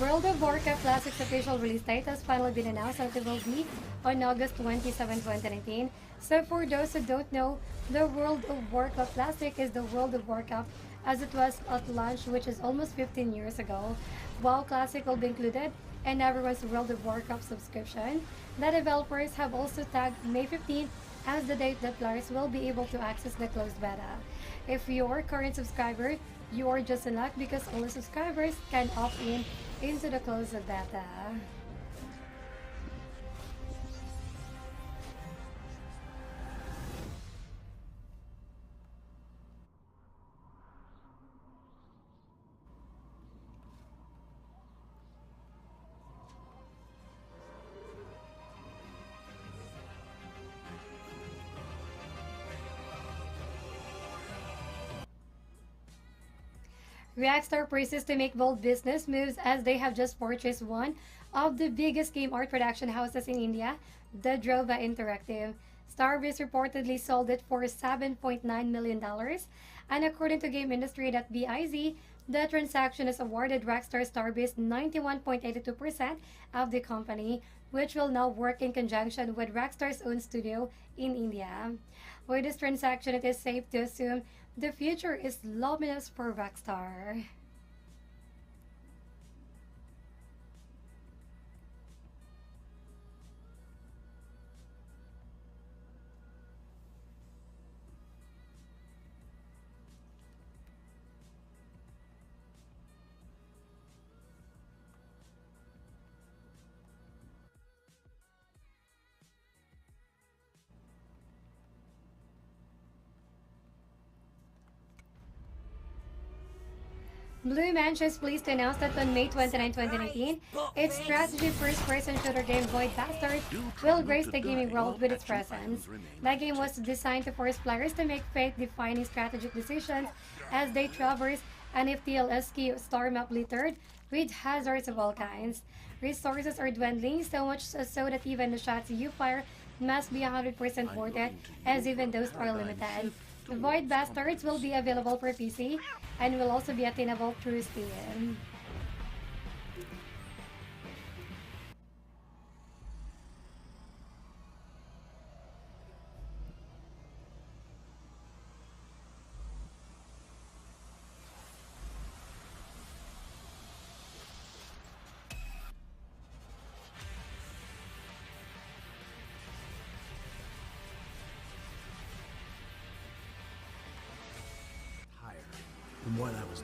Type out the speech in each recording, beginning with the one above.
World of Warcraft Classic's official release date has finally been announced and it will be on August 27, 2019. So for those who don't know, the World of Warcraft Classic is the World of Warcraft as it was at launch, which is almost 15 years ago. WoW Classic will be included in everyone's World of Warcraft subscription. The developers have also tagged May 15 as the date that players will be able to access the closed beta. If you're a current subscriber, you are just in luck because only subscribers can opt in into the closed beta. Rockstar persists to make bold business moves as they have just purchased one of the biggest game art production houses in India, the Drova Interactive. Starbreeze reportedly sold it for $7.9 million, and according to GameIndustry.biz, the transaction has awarded Rockstar Starbreeze 91.82% of the company, which will now work in conjunction with Rockstar's own studio in India. With this transaction, it is safe to assume the future is luminous for Rockstar. Blue Mansion is pleased to announce that on May 29, 2019, its strategy first-person shooter game Void Bastard will grace the gaming world with its presence. The game was designed to force players to make fate-defining strategic decisions as they traverse an FTLSQ star map littered with hazards of all kinds. Resources are dwindling, so much so that even the shots you fire must be 100% worth it, as even those are limited. Void Bastards will be available for PC and will also be attainable through Steam.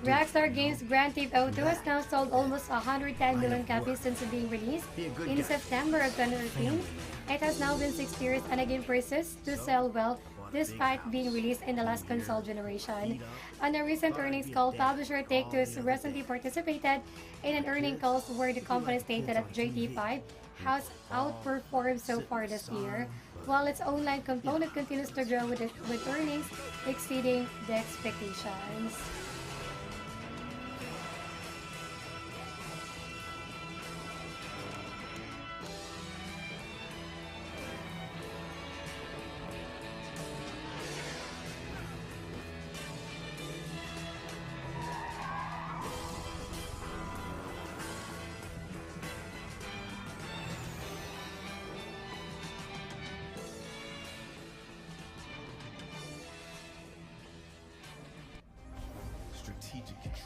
Rockstar Games' Grand Theft Auto has now sold almost 110 million copies since being released in September of 2013. It has now been 6 years and the game persists to sell well despite being released in the last console generation. On a recent earnings call, publisher Take-Two recently participated in an earnings call where the company stated that GT5 has outperformed so far this year, while its online component continues to grow with earnings exceeding the expectations.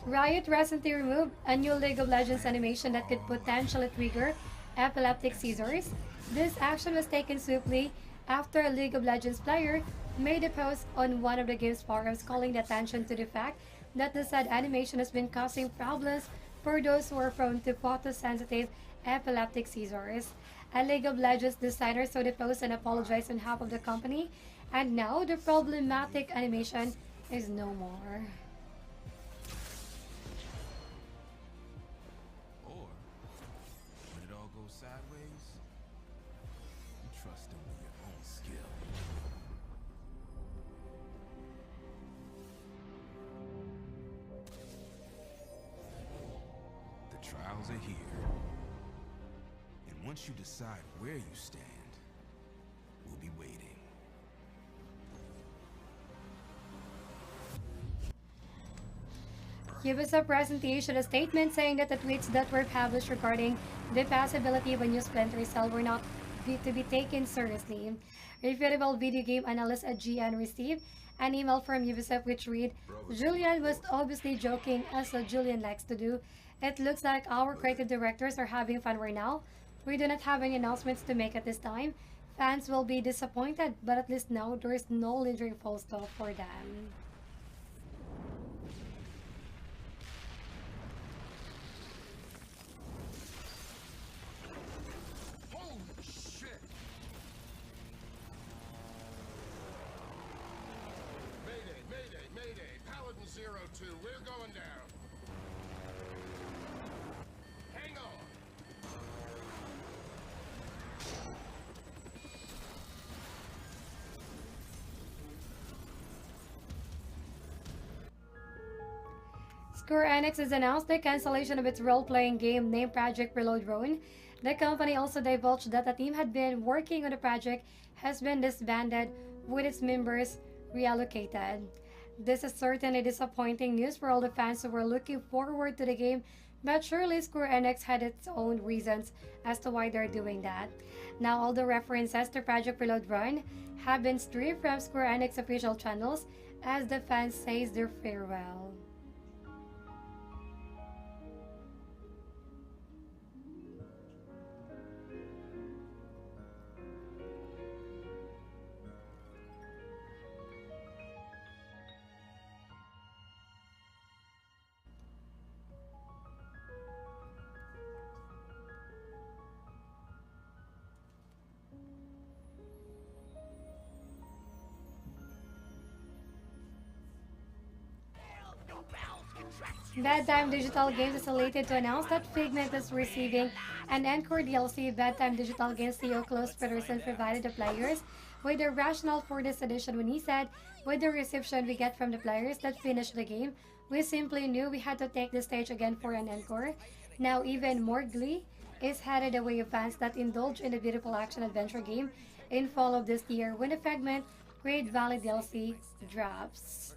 Riot recently removed a new League of Legends animation that could potentially trigger epileptic seizures. This action was taken swiftly after a League of Legends player made a post on one of the game's forums calling the attention to the fact that the said animation has been causing problems for those who are prone to photosensitive epileptic seizures. A League of Legends designer saw the post and apologized on behalf of the company, and now the problematic animation is no more. Sideways, you trust only your own skill. The trials are here, and once you decide where you stand, we'll be waiting. Ubisoft recently issued a statement saying that the tweets that were published regarding the possibility of a new Splinter Cell were not to be taken seriously. Reputable video game analyst at GN received an email from Ubisoft which read, Julian was obviously joking, as Julian likes to do. It looks like our creative directors are having fun right now. We do not have any announcements to make at this time. Fans will be disappointed, but at least now there is no lingering full stop for them. We're going down. Hang on. Square Enix has announced the cancellation of its role-playing game named Project Reload Rune. The company also divulged that the team had been working on the project has been disbanded with its members reallocated. This is certainly disappointing news for all the fans who were looking forward to the game, but surely Square Enix had its own reasons as to why they're doing that. Now all the references to Project Reload Run have been stripped from Square Enix official channels as the fans says their farewell. Bedtime Digital Games is elated to announce that Figment is receiving an Encore DLC. Bedtime Digital Games CEO Klaus Peterson provided the players with the rationale for this edition when he said, with the reception we get from the players that finished the game, we simply knew we had to take the stage again for an encore. Now even more glee is headed the way of fans that indulge in the beautiful action-adventure game in fall of this year when the Figment Great Valley DLC drops.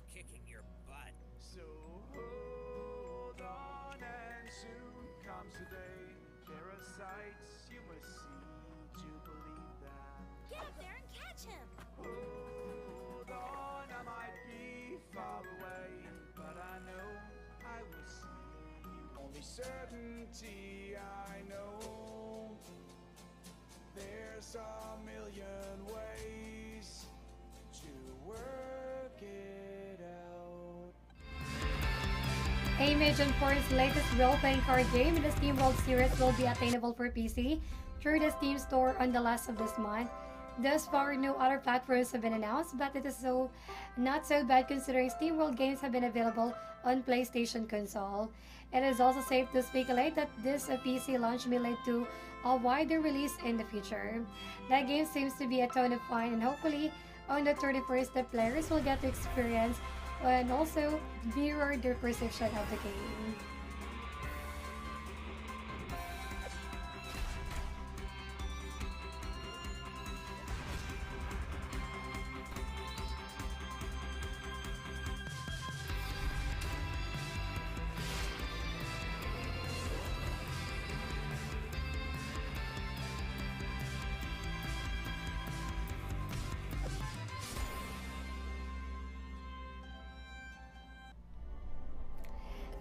Certainty, I know there's a million ways to work it out. Image and Force's latest role-playing card game in the Steam World Series will be attainable for PC through the Steam Store on the last of this month. Thus far, no other platforms have been announced, but it is not so bad considering Steam World games have been available on PlayStation console. It is also safe to speculate that this PC launch may lead to a wider release in the future. That game seems to be a ton of fun, and hopefully on the 31st the players will get to experience and also mirror their perception of the game.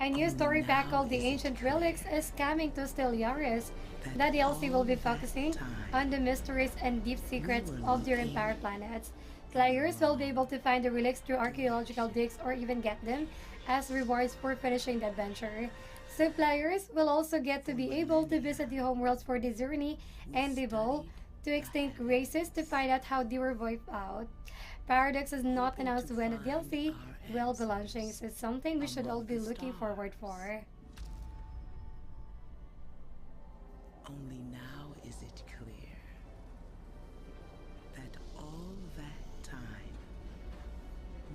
A new story pack called The Ancient Relics is coming to Stellaris. The DLC will be focusing on the mysteries and deep secrets of their entire planets. Players will be able to find the relics through archaeological digs or even get them as rewards for finishing the adventure. So players will also get to be able to visit the homeworlds for the Zerni and the Vol to extinct races to find out how they were wiped out. Paradox has not announced when the DLC will be launching, so it's something we should all be looking forward for. Only now is it clear that all that time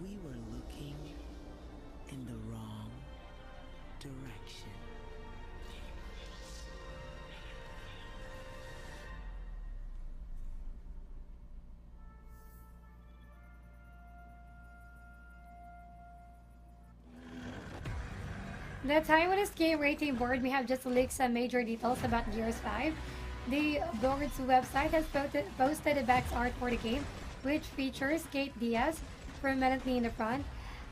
we were looking in the wrong direction. The Taiwanese Game Rating Board may have just leaked some major details about Gears 5. The board's website has posted a box art for the game, which features Kate Diaz prominently in the front.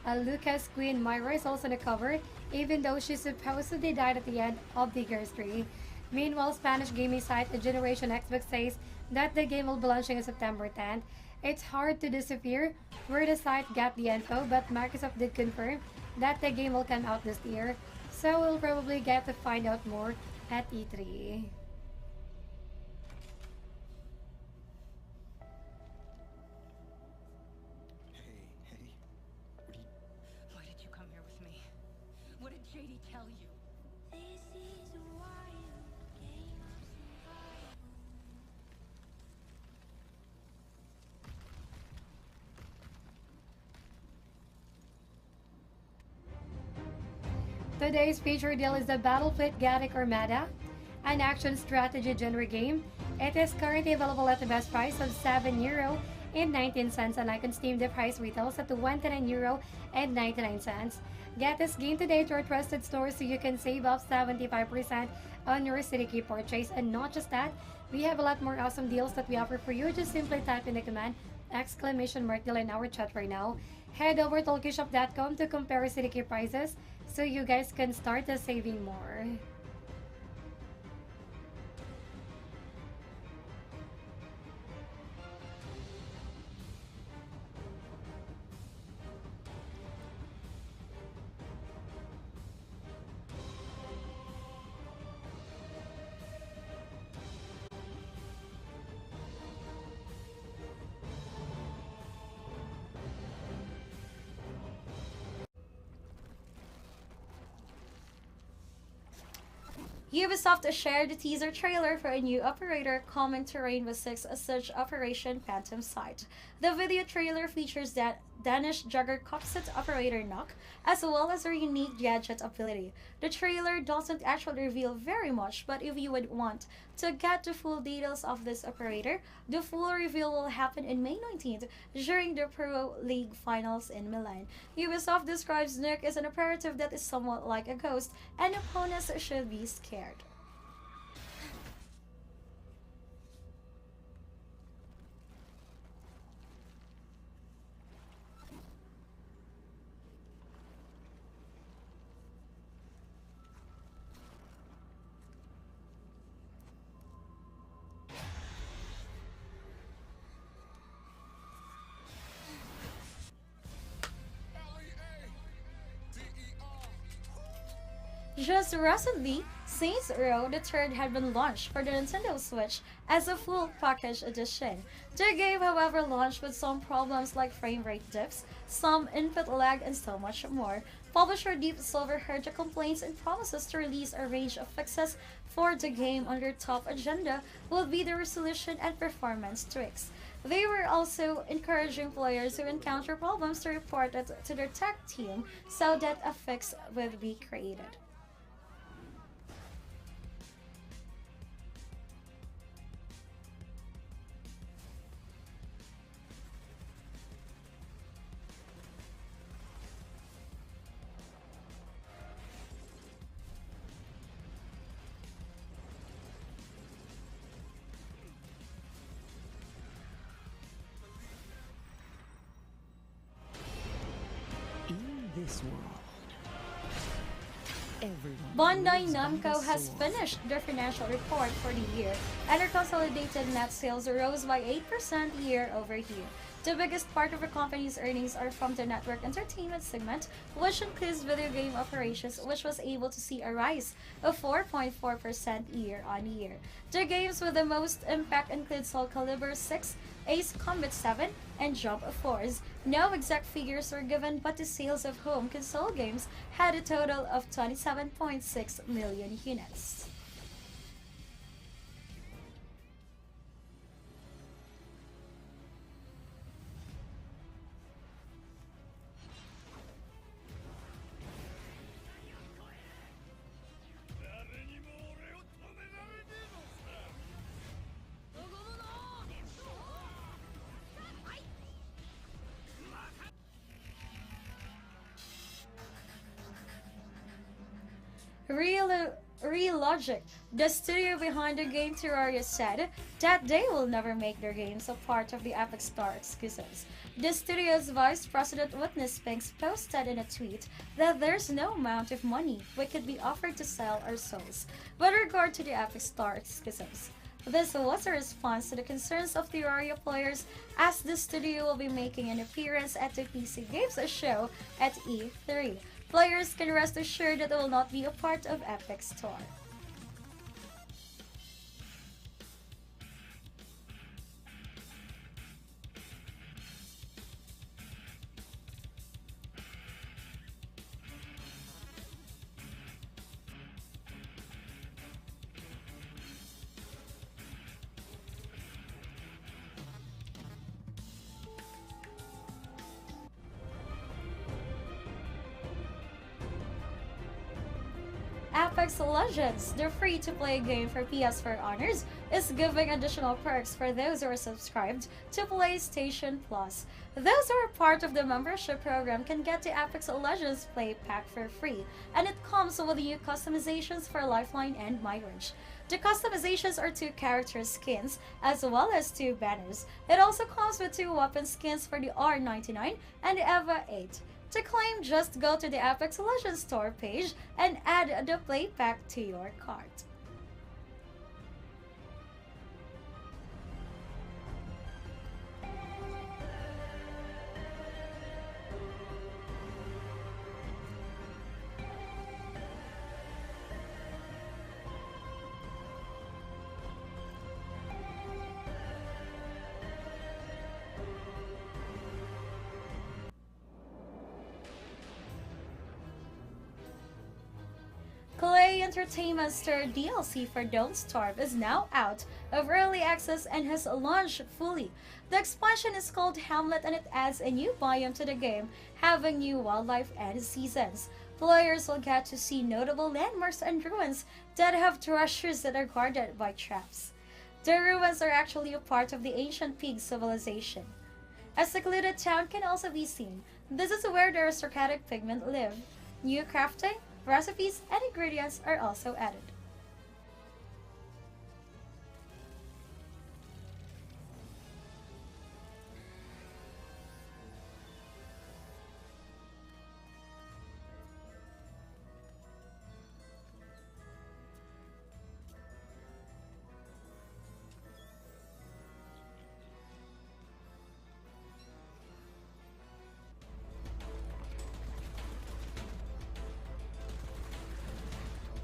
Lucas Queen Myra is also on the cover, even though she supposedly died at the end of the Gears 3. Meanwhile, Spanish gaming site Generation Xbox says that the game will be launching on September 10th. It's hard to decipher where the site got the info, but Microsoft did confirm that the game will come out this year, so we'll probably get to find out more at E3. Hey, what are you... Why did you come here with me? What did JD tell you? This is a wild game of survival. Today's feature deal is the Battlefleet Galactic Armada, an action strategy genre game. It is currently available at the best price of €7 and 19 cents, and on Steam the price retails at €29 and 99 cents. Get this game today to our trusted store so you can save up 75% on your CityKey purchase. And not just that, we have a lot more awesome deals that we offer for you. Just simply type in the command !deal in our chat right now. Head over to Allkeyshop.com to compare CityKey prices so you guys can start saving more. Ubisoft shared the teaser trailer for a new operator coming to Rainbow Six Siege Operation Phantom Sight. The video trailer features that Danish Jugger composite operator Nock, as well as her unique gadget ability. The trailer doesn't actually reveal very much, but if you would want to get the full details of this operator, the full reveal will happen in May 19th during the Pro League Finals in Milan. Ubisoft describes Nock as an operative that is somewhat like a ghost, and opponents should be scared. Just recently, Saints Row the Third had been launched for the Nintendo Switch as a full package edition. The game, however, launched with some problems like frame rate dips, some input lag, and so much more. Publisher Deep Silver heard the complaints and promises to release a range of fixes for the game on their top agenda will be the resolution and performance tweaks. They were also encouraging players who encounter problems to report it to their tech team so that a fix will be created. This world. Bandai Namco has finished their financial report for the year, and their consolidated net sales rose by 8% year over year. The biggest part of the company's earnings are from the network entertainment segment, which includes video game operations, which was able to see a rise of 4.4% year on year. The games with the most impact include Soul Calibur 6, Ace Combat 7, and Jump Force. No exact figures were given, but the sales of home console games had a total of 27.6 million units. Relogic, the studio behind the game Terraria, said that they will never make their games a part of the Epic Store exclusives. The studio's vice president Witness Pinks posted in a tweet that there's no amount of money we could be offered to sell our souls with regard to the Epic Store exclusives. This was a response to the concerns of Terraria players, as the studio will be making an appearance at the PC Games show at E3. Players can rest assured that it will not be a part of Epic Store. Apex Legends, the free-to-play game for PS4 owners, is giving additional perks for those who are subscribed to PlayStation Plus. Those who are part of the membership program can get the Apex Legends Play Pack for free, and it comes with new customizations for Lifeline and Migrage. The customizations are 2 character skins, as well as 2 banners. It also comes with 2 weapon skins for the R99 and EVA 8. To claim, just go to the Apex Legends store page and add the play pack to your cart. Clay Entertainment's third DLC for Don't Starve is now out of early access and has launched fully. The expansion is called Hamlet and it adds a new biome to the game, having new wildlife and seasons. Players will get to see notable landmarks and ruins that have treasures that are guarded by traps. The ruins are actually a part of the ancient pig civilization. A secluded town can also be seen. This is where the aristocratic pigmen live. New crafting, recipes, and ingredients are also added.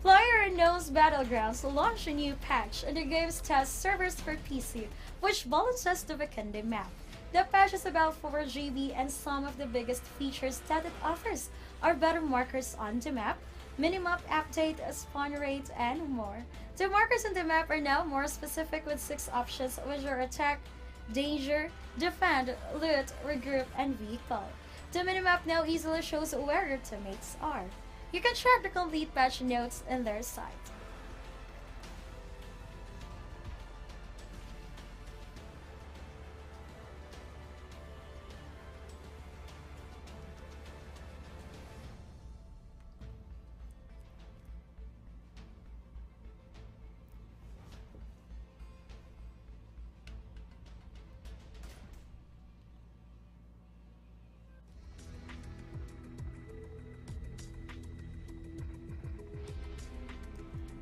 PlayerUnknown's Battlegrounds launched a new patch in the game's test servers for PC, which balances the Vikendi map. The patch is about 4 GB and some of the biggest features that it offers are better markers on the map, minimap update, spawn rate, and more. The markers on the map are now more specific with 6 options, which are attack, danger, defend, loot, regroup, and vehicle. The minimap now easily shows where your teammates are. You can check the complete patch notes in their site.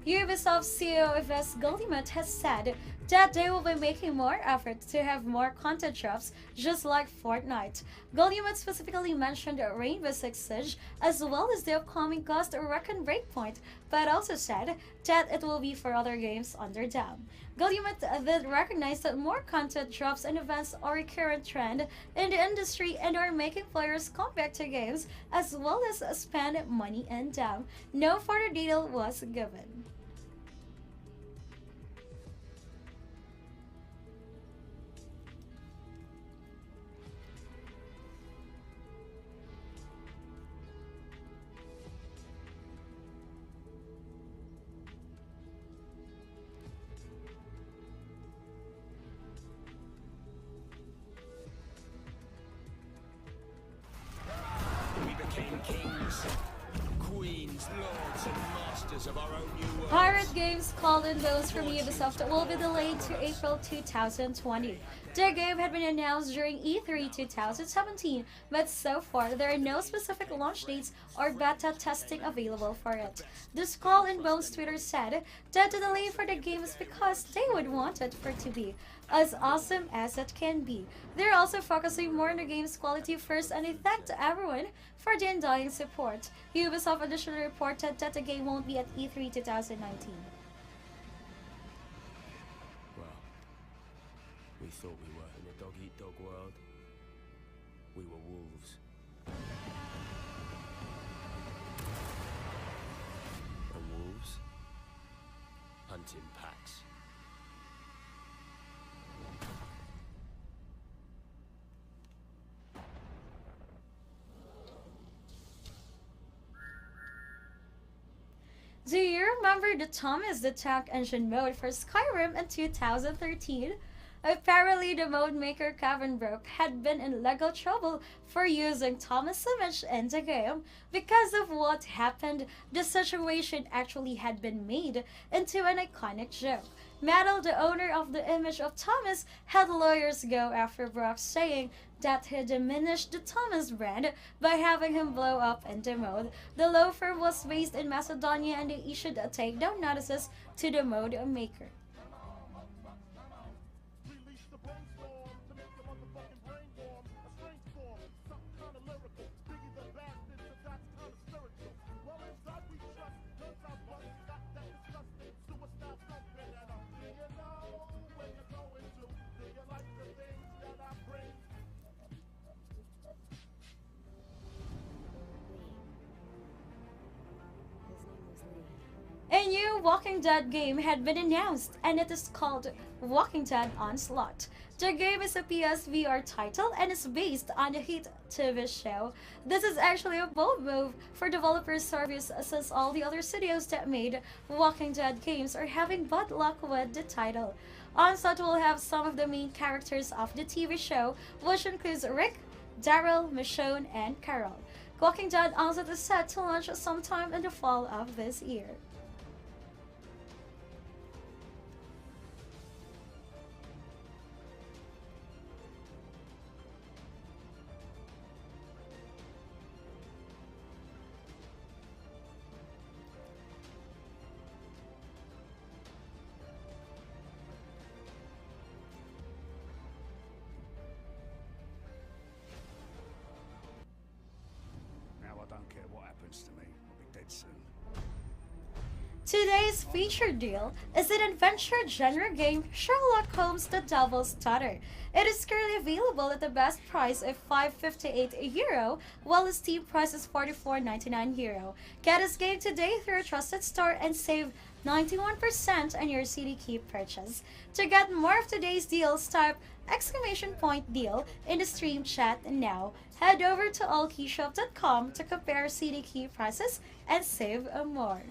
Ubisoft CEO Yves Guillemot has said that they will be making more efforts to have more content drops just like Fortnite. Guillemot specifically mentioned Rainbow Six Siege as well as the upcoming Ghost Recon Breakpoint, but also said that it will be for other games under them. Guillemot did recognize that more content drops and events are a current trend in the industry and are making players come back to games as well as spend money in them. No further detail was given. queens, lords, and masters of our own new world. Pirate Games Skull and Bones from Ubisoft will be delayed to April 2020. The game had been announced during E3 2017, but so far there are no specific launch dates or beta testing available for it. The Skull and Bones Twitter said that the delay for the game is because they would want it for it to be as awesome as it can be. They're also focusing more on the game's quality first, and they thanked everyone for the undying support. Ubisoft additionally reported that the game won't be at E3 2019. Well, we thought we were in a dog-eat-dog world. We were wolves. And wolves hunt in packs. Do you remember the Thomas the Tank Engine mode for Skyrim in 2013? Apparently, the mode maker Kevin Brook had been in legal trouble for using Thomas' image in the game. Because of what happened, the situation actually had been made into an iconic joke. Metal, the owner of the image of Thomas, had lawyers go after Brock, saying that he diminished the Thomas brand by having him blow up in the mode. The law firm was based in Macedonia, and they issued a takedown notices to the mode maker. A new Walking Dead game had been announced, and it is called Walking Dead Onslaught. The game is a PSVR title and is based on the hit TV show. This is actually a bold move for developers service, since all the other studios that made Walking Dead games are having bad luck with the title. Onslaught will have some of the main characters of the TV show, which includes Rick, Daryl, Michonne, and Carol. Walking Dead Onslaught is set to launch sometime in the fall of this year. Today's featured deal is an adventure genre game, Sherlock Holmes: The Devil's Daughter. It is currently available at the best price of €5.58, while the Steam price is €44.99. Get this game today through a trusted store and save 91% on your CD key purchase. To get more of today's deals, type !deal in the stream chat now. Head over to allkeyshop.com to compare CD key prices and save more.